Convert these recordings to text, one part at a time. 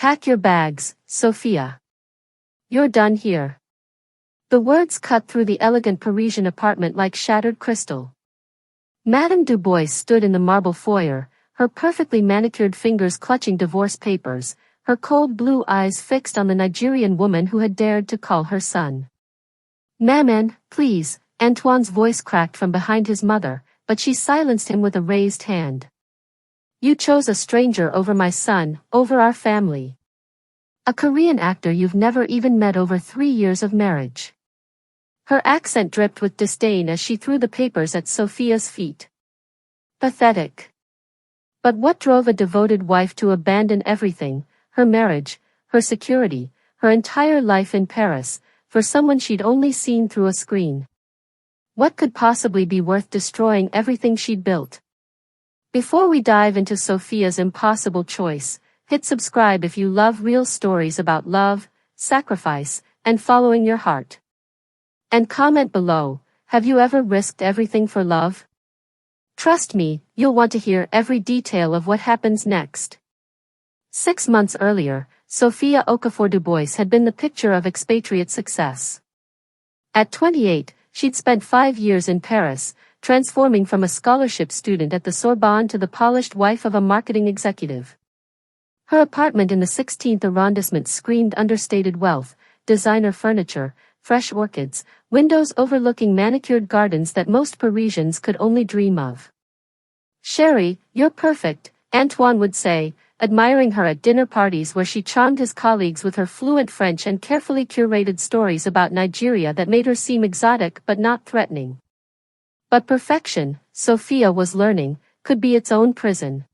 Pack your bags, Sophia. You're done here. The words cut through the elegant Parisian apartment like shattered crystal. Madame Dubois stood in the marble foyer, her perfectly manicured fingers clutching divorce papers, her cold blue eyes fixed on the Nigerian woman who had dared to call her son. "Maman, please," Antoine's voice cracked from behind his mother, but she silenced him with a raised hand. "You chose a stranger over my son, over our family. A Korean actor you've never even met over 3 years of marriage." Her accent dripped with disdain as she threw the papers at Sophia's feet. Pathetic. But what drove a devoted wife to abandon everything, her marriage, her security, her entire life in Paris, for someone she'd only seen through a screen? What could possibly be worth destroying everything she'd built? Before we dive into Sophia's impossible choice, hit subscribe if you love real stories about love, sacrifice, and following your heart. And comment below, have you ever risked everything for love? Trust me, you'll want to hear every detail of what happens next. 6 months earlier, Sophia Okafor Dubois had been the picture of expatriate success. At 28, she'd spent 5 years in Paris, transforming from a scholarship student at the Sorbonne to the polished wife of a marketing executive. Her apartment in the 16th arrondissement screamed understated wealth, designer furniture, fresh orchids, windows overlooking manicured gardens that most Parisians could only dream of. "Chérie, you're perfect," Antoine would say, admiring her at dinner parties where she charmed his colleagues with her fluent French and carefully curated stories about Nigeria that made her seem exotic but not threatening. But perfection, Sophia was learning, could be its own prison.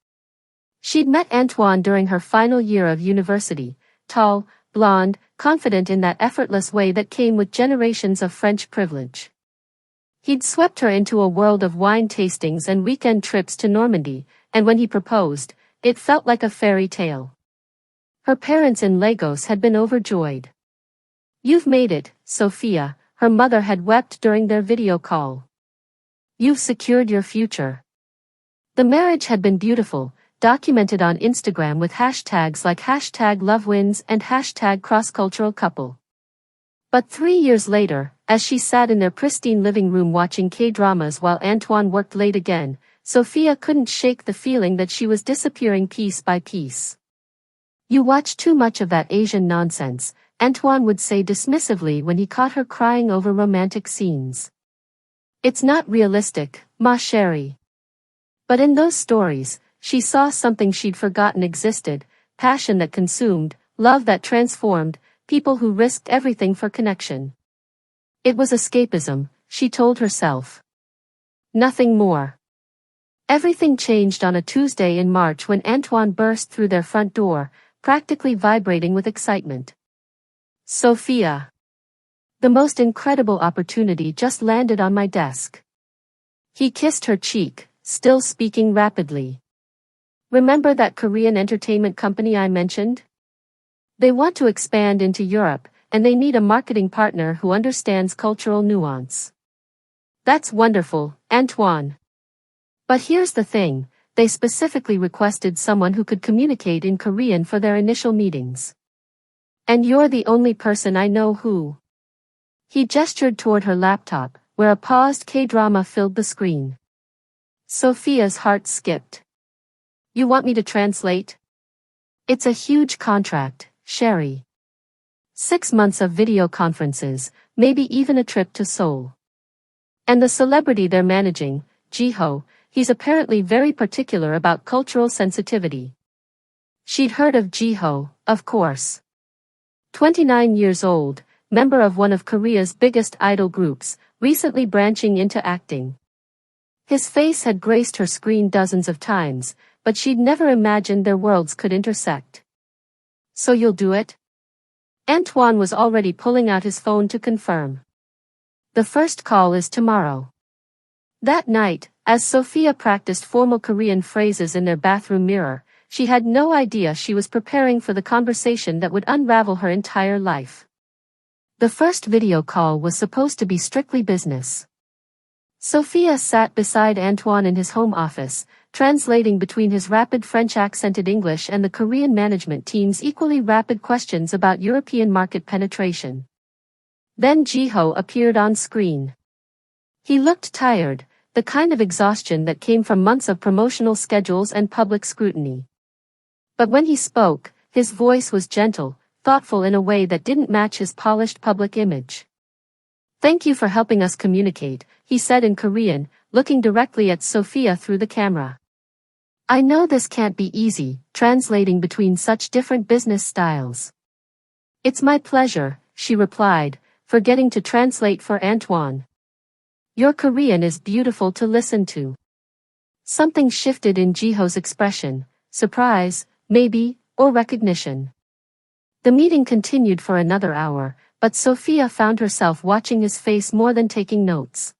She'd met Antoine during her final year of university, tall, blonde, confident in that effortless way that came with generations of French privilege. He'd swept her into a world of wine tastings and weekend trips to Normandy, and when he proposed, it felt like a fairy tale. Her parents in Lagos had been overjoyed. "You've made it, Sophia," her mother had wept during their video call. "You've secured your future." The marriage had been beautiful, documented on Instagram with hashtags like #LoveWins and #crosscultural couple. But 3 years later, as she sat in their pristine living room watching K-dramas while Antoine worked late again, Sophia couldn't shake the feeling that she was disappearing piece by piece. "You watch too much of that Asian nonsense," Antoine would say dismissively when he caught her crying over romantic scenes. "It's not realistic, ma chérie." But in those stories, she saw something she'd forgotten existed: passion that consumed, love that transformed, people who risked everything for connection. It was escapism, she told herself. Nothing more. Everything changed on a Tuesday in March when Antoine burst through their front door, practically vibrating with excitement. "Sophia. The most incredible opportunity just landed on my desk." He kissed her cheek, still speaking rapidly. "Remember that Korean entertainment company I mentioned? They want to expand into Europe, and they need a marketing partner who understands cultural nuance." "That's wonderful, Antoine. But here's the thing, they specifically requested someone who could communicate in Korean for their initial meetings. And you're the only person I know who." He gestured toward her laptop, where a paused K-drama filled the screen. Sophia's heart skipped. "You want me to translate?" "It's a huge contract, chérie. 6 months of video conferences, maybe even a trip to Seoul. And the celebrity they're managing, Jiho, he's apparently very particular about cultural sensitivity." She'd heard of Jiho, of course. 29 years old, member of one of Korea's biggest idol groups, recently branching into acting. His face had graced her screen dozens of times, but she'd never imagined their worlds could intersect. "So you'll do it?" Antoine was already pulling out his phone to confirm. "The first call is tomorrow." That night, as Sophia practiced formal Korean phrases in their bathroom mirror, she had no idea she was preparing for the conversation that would unravel her entire life. The first video call was supposed to be strictly business. Sophia sat beside Antoine in his home office, translating between his rapid French-accented English and the Korean management team's equally rapid questions about European market penetration. Then Jiho appeared on screen. He looked tired, the kind of exhaustion that came from months of promotional schedules and public scrutiny. But when he spoke, his voice was gentle, thoughtful in a way that didn't match his polished public image. "Thank you for helping us communicate," he said in Korean, looking directly at Sophia through the camera. "I know this can't be easy, translating between such different business styles." "It's my pleasure," she replied, forgetting to translate for Antoine. "Your Korean is beautiful to listen to." Something shifted in Jiho's expression, surprise, maybe, or recognition. The meeting continued for another hour, but Sophia found herself watching his face more than taking notes.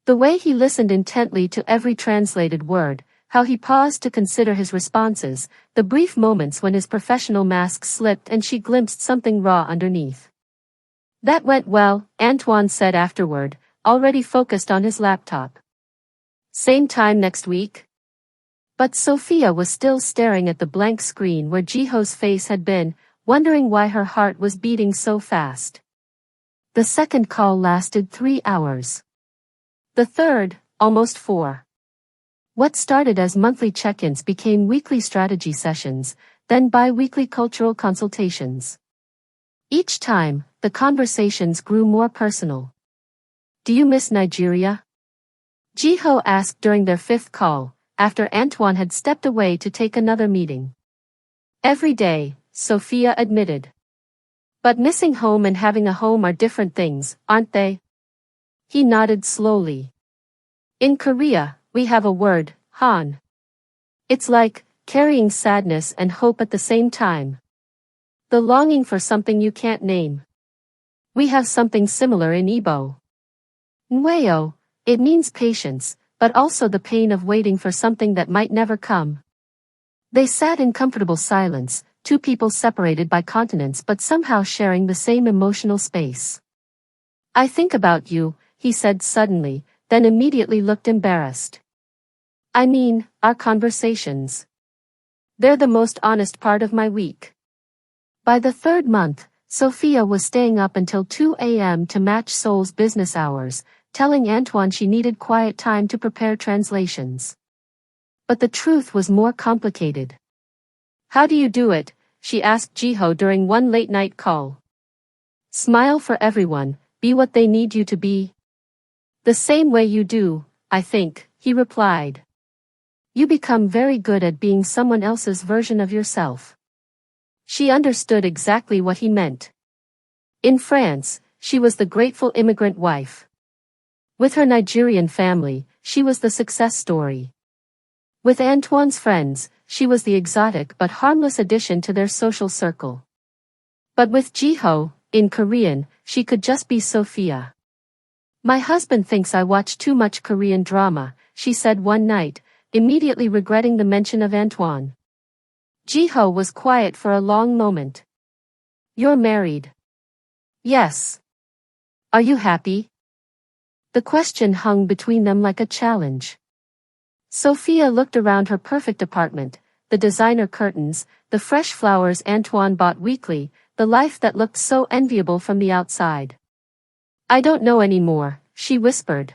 The way he listened intently to every translated word, how he paused to consider his responses, the brief moments when his professional mask slipped and she glimpsed something raw underneath. "That went well," Antoine said afterward, already focused on his laptop. "Same time next week?" But Sophia was still staring at the blank screen where Jiho's face had been, wondering why her heart was beating so fast. The second call lasted 3 hours. The third, almost 4. What started as monthly check-ins became weekly strategy sessions, then bi-weekly cultural consultations. Each time, the conversations grew more personal. "Do you miss Nigeria?" Jiho asked during their 5th call, after Antoine had stepped away to take another meeting. "Every day," Sophia admitted. "But missing home and having a home are different things, aren't they?" He nodded slowly. "In Korea, we have a word, han. It's like carrying sadness and hope at the same time. The longing for something you can't name. We have something similar in Igbo. Nweo, it means patience, but also the pain of waiting for something that might never come." They sat in comfortable silence, two people separated by continents but somehow sharing the same emotional space. "I think about you," he said suddenly, then immediately looked embarrassed. "I mean, our conversations. They're the most honest part of my week." By the 3rd month, Sophia was staying up until 2 a.m. to match Seoul's business hours, telling Antoine she needed quiet time to prepare translations. But the truth was more complicated. "How do you do it?" she asked Jiho during one late-night call. "Smile for everyone, be what they need you to be." "The same way you do, I think," he replied. "You become very good at being someone else's version of yourself." She understood exactly what he meant. In France, she was the grateful immigrant wife. With her Nigerian family, she was the success story. With Antoine's friends, she was the exotic but harmless addition to their social circle. But with Jiho, in Korean, she could just be Sophia. "My husband thinks I watch too much Korean drama," she said one night, immediately regretting the mention of Antoine. Jiho was quiet for a long moment. "You're married?" "Yes." "Are you happy?" The question hung between them like a challenge. Sophia looked around her perfect apartment, the designer curtains, the fresh flowers Antoine bought weekly, the life that looked so enviable from the outside. "I don't know anymore," she whispered.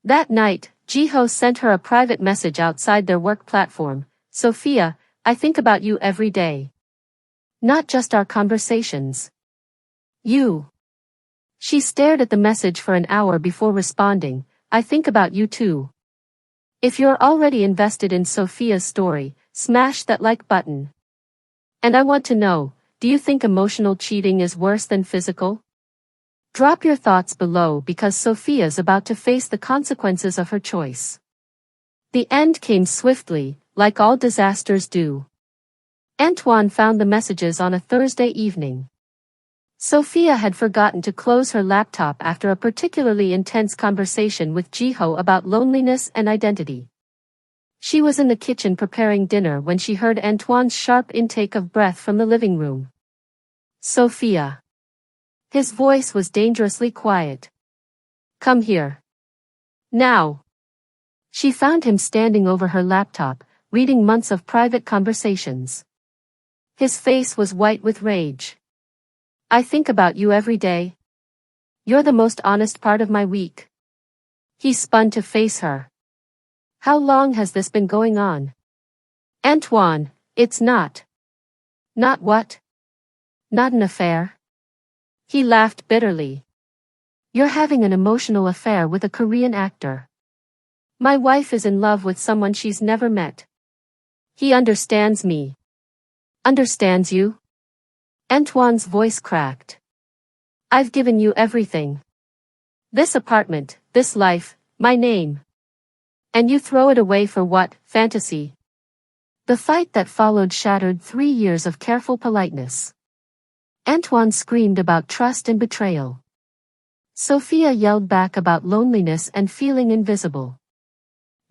That night, Jiho sent her a private message outside their work platform. "Sophia, I think about you every day. Not just our conversations. You." She stared at the message for an hour before responding, "I think about you too." If you're already invested in Sophia's story, smash that like button. And I want to know, do you think emotional cheating is worse than physical? Drop your thoughts below because Sophia's about to face the consequences of her choice. The end came swiftly, like all disasters do. Antoine found the messages on a Thursday evening. Sophia had forgotten to close her laptop after a particularly intense conversation with Jiho about loneliness and identity. She was in the kitchen preparing dinner when she heard Antoine's sharp intake of breath from the living room. "Sophia." His voice was dangerously quiet. "Come here. Now." She found him standing over her laptop, reading months of private conversations. His face was white with rage. I think about you every day. You're the most honest part of my week. He spun to face her. How long has this been going on? Antoine, it's not. Not what? Not an affair? He laughed bitterly. You're having an emotional affair with a Korean actor. My wife is in love with someone she's never met. He understands me. Understands you? Antoine's voice cracked. I've given you everything. This apartment, this life, my name. And you throw it away for what, fantasy? The fight that followed shattered 3 years of careful politeness. Antoine screamed about trust and betrayal. Sophia yelled back about loneliness and feeling invisible.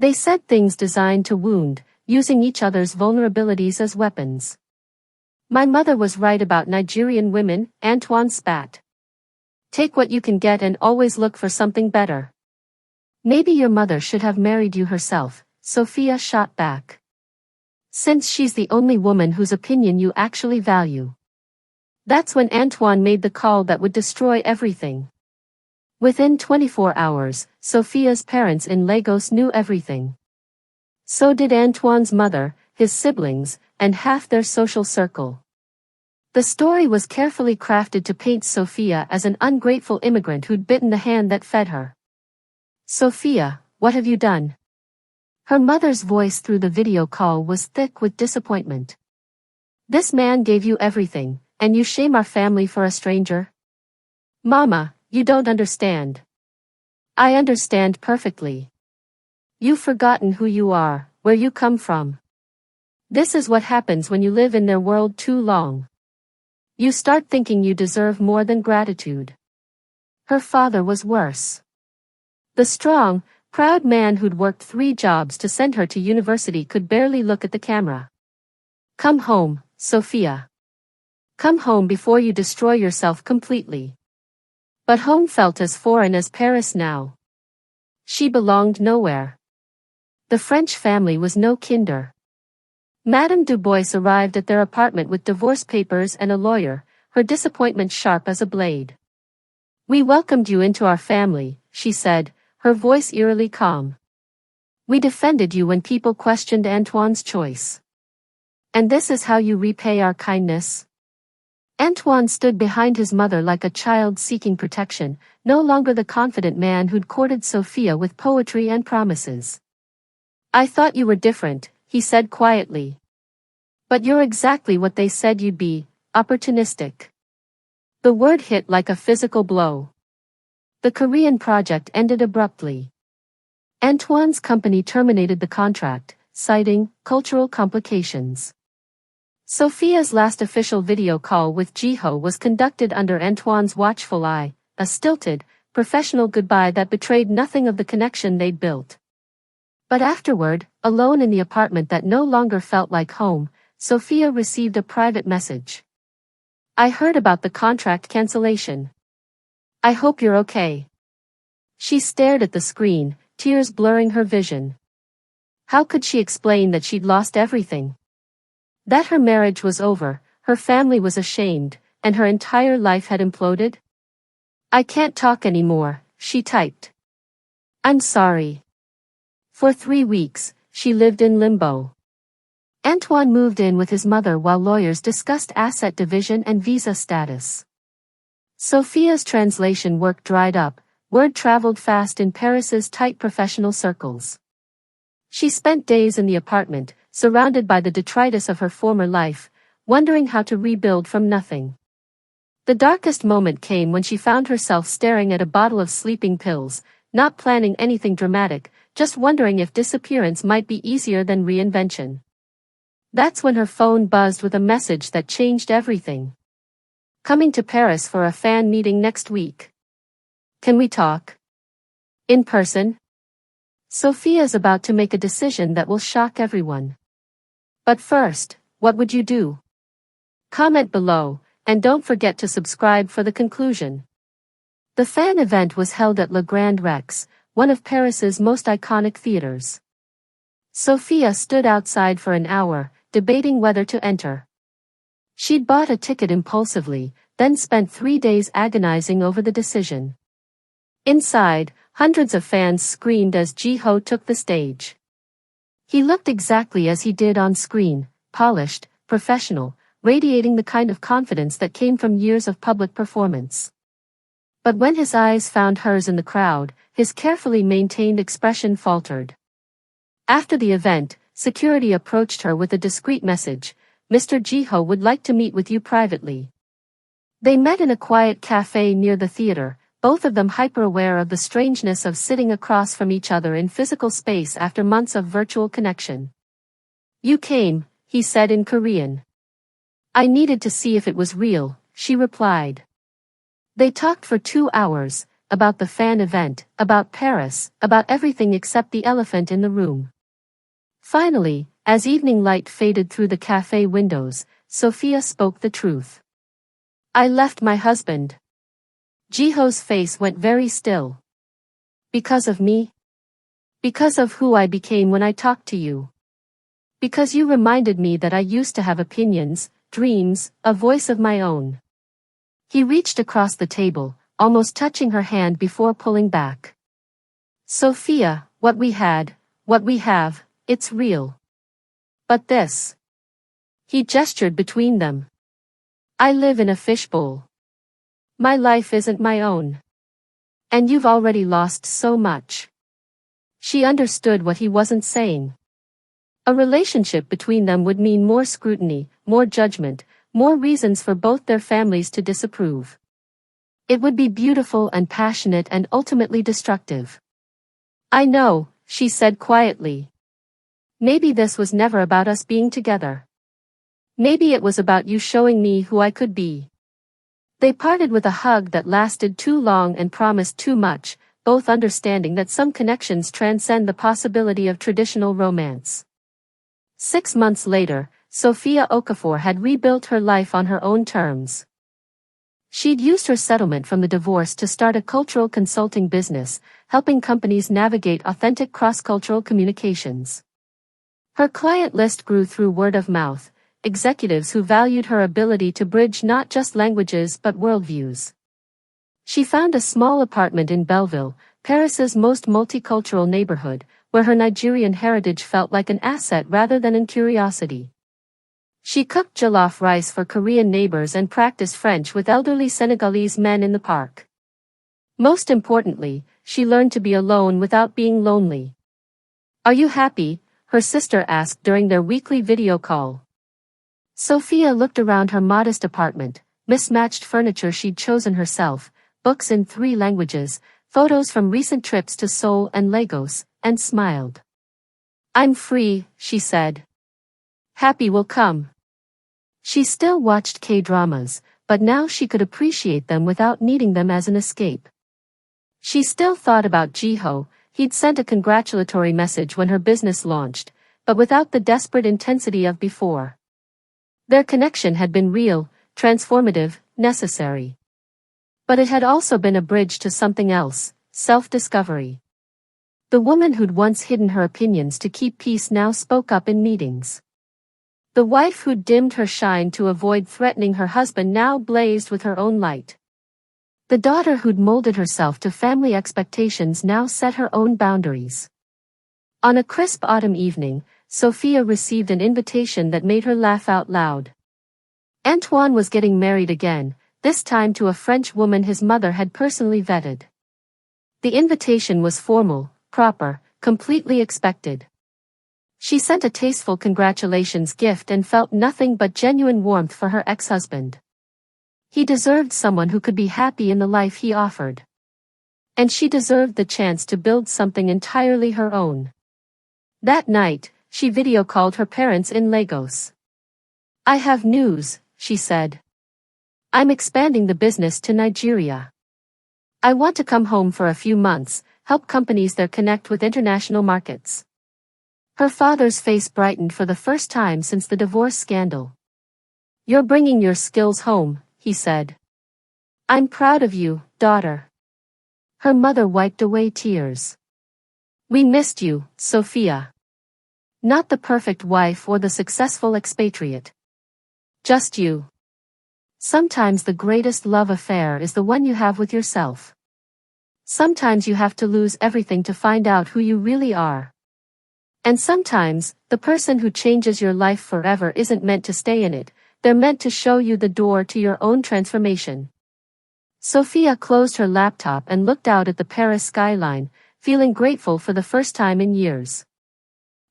They said things designed to wound, using each other's vulnerabilities as weapons. My mother was right about Nigerian women, Antoine spat. Take what you can get and always look for something better. Maybe your mother should have married you herself, Sophia shot back. Since she's the only woman whose opinion you actually value. That's when Antoine made the call that would destroy everything. Within 24 hours, Sophia's parents in Lagos knew everything. So did Antoine's mother, his siblings, and half their social circle. The story was carefully crafted to paint Sophia as an ungrateful immigrant who'd bitten the hand that fed her. Sophia, what have you done? Her mother's voice through the video call was thick with disappointment. This man gave you everything, and you shame our family for a stranger? Mama, you don't understand. I understand perfectly. You've forgotten who you are, where you come from. This is what happens when you live in their world too long. You start thinking you deserve more than gratitude. Her father was worse. The strong, proud man who'd worked 3 jobs to send her to university could barely look at the camera. Come home, Sophia. Come home before you destroy yourself completely. But home felt as foreign as Paris now. She belonged nowhere. The French family was no kinder. Madame Dubois arrived at their apartment with divorce papers and a lawyer, her disappointment sharp as a blade. We welcomed you into our family, she said, her voice eerily calm. We defended you when people questioned Antoine's choice. And this is how you repay our kindness? Antoine stood behind his mother like a child seeking protection, no longer the confident man who'd courted Sophia with poetry and promises. I thought you were different, he said quietly. But you're exactly what they said you'd be, opportunistic. The word hit like a physical blow. The Korean project ended abruptly. Antoine's company terminated the contract, citing cultural complications. Sophia's last official video call with Jiho was conducted under Antoine's watchful eye, a stilted, professional goodbye that betrayed nothing of the connection they'd built. But afterward, alone in the apartment that no longer felt like home, Sophia received a private message. I heard about the contract cancellation. I hope you're okay. She stared at the screen, tears blurring her vision. How could she explain that she'd lost everything? That her marriage was over, her family was ashamed, and her entire life had imploded? I can't talk anymore, she typed. I'm sorry. For 3 weeks, she lived in limbo. Antoine moved in with his mother while lawyers discussed asset division and visa status. Sophia's translation work dried up, word traveled fast in Paris's tight professional circles. She spent days in the apartment, surrounded by the detritus of her former life, wondering how to rebuild from nothing. The darkest moment came when she found herself staring at a bottle of sleeping pills, not planning anything dramatic, just wondering if disappearance might be easier than reinvention. That's when her phone buzzed with a message that changed everything. Coming to Paris for a fan meeting next week. Can we talk? In person? Sophia's about to make a decision that will shock everyone. But first, what would you do? Comment below, and don't forget to subscribe for the conclusion. The fan event was held at Le Grand Rex, one of Paris's most iconic theaters. Sophia stood outside for an hour, debating whether to enter. She'd bought a ticket impulsively, then spent 3 days agonizing over the decision. Inside, hundreds of fans screamed as Jiho took the stage. He looked exactly as he did on screen, polished, professional, radiating the kind of confidence that came from years of public performance. But when his eyes found hers in the crowd, his carefully maintained expression faltered. After the event, security approached her with a discreet message: "Mr. Jiho would like to meet with you privately." They met in a quiet cafe near the theater, both of them hyper-aware of the strangeness of sitting across from each other in physical space after months of virtual connection. "You came," he said in Korean. "I needed to see if it was real," she replied. They talked for 2 hours, about the fan event, about Paris, about everything except the elephant in the room. Finally, as evening light faded through the cafe windows, Sophia spoke the truth. "I left my husband." Jiho's face went very still. "Because of me? Because of who I became when I talked to you? Because you reminded me that I used to have opinions, dreams, a voice of my own." He reached across the table, almost touching her hand before pulling back. "Sophia, what we had, what we have, it's real. But this." He gestured between them. "I live in a fishbowl. My life isn't my own. And you've already lost so much." She understood what he wasn't saying. A relationship between them would mean more scrutiny, more judgment, more reasons for both their families to disapprove. It would be beautiful and passionate and ultimately destructive. "I know," she said quietly. "Maybe this was never about us being together. Maybe it was about you showing me who I could be." They parted with a hug that lasted too long and promised too much, both understanding that some connections transcend the possibility of traditional romance. 6 months later, Sophia Okafor had rebuilt her life on her own terms. She'd used her settlement from the divorce to start a cultural consulting business, helping companies navigate authentic cross-cultural communications. Her client list grew through word of mouth, executives who valued her ability to bridge not just languages but worldviews. She found a small apartment in Belleville, Paris's most multicultural neighborhood, where her Nigerian heritage felt like an asset rather than a curiosity. She cooked jollof rice for Korean neighbors and practiced French with elderly Senegalese men in the park. Most importantly, she learned to be alone without being lonely. "Are you happy?" her sister asked during their weekly video call. Sophia looked around her modest apartment, mismatched furniture she'd chosen herself, books in 3 languages, photos from recent trips to Seoul and Lagos, and smiled. "I'm free," she said. "Happy will come." She still watched K-dramas, but now she could appreciate them without needing them as an escape. She still thought about Jiho. He'd sent a congratulatory message when her business launched, but without the desperate intensity of before. Their connection had been real, transformative, necessary. But it had also been a bridge to something else, self-discovery. The woman who'd once hidden her opinions to keep peace now spoke up in meetings. The wife who'd dimmed her shine to avoid threatening her husband now blazed with her own light. The daughter who'd molded herself to family expectations now set her own boundaries. On a crisp autumn evening, Sophia received an invitation that made her laugh out loud. Antoine was getting married again, this time to a French woman his mother had personally vetted. The invitation was formal, proper, completely expected. She sent a tasteful congratulations gift and felt nothing but genuine warmth for her ex-husband. He deserved someone who could be happy in the life he offered. And she deserved the chance to build something entirely her own. That night, she video called her parents in Lagos. "I have news," she said. "I'm expanding the business to Nigeria. I want to come home for a few months, help companies there connect with international markets." Her father's face brightened for the first time since the divorce scandal. "You're bringing your skills home," he said. "I'm proud of you, daughter." Her mother wiped away tears. We missed you, Sophia. Not the perfect wife or the successful expatriate. Just you. Sometimes the greatest love affair is the one you have with yourself. Sometimes you have to lose everything to find out who you really are. And sometimes, the person who changes your life forever isn't meant to stay in it, they're meant to show you the door to your own transformation. Sophia closed her laptop and looked out at the Paris skyline, feeling grateful for the first time in years.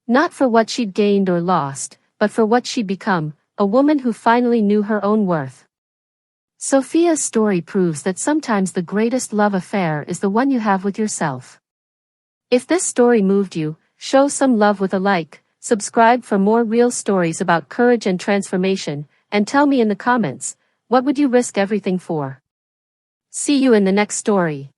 Not for what she'd gained or lost, but for what she'd become, a woman who finally knew her own worth. Sophia's story proves that sometimes the greatest love affair is the one you have with yourself. If this story moved you, show some love with a like, subscribe for more real stories about courage and transformation, and tell me in the comments, what would you risk everything for? See you in the next story.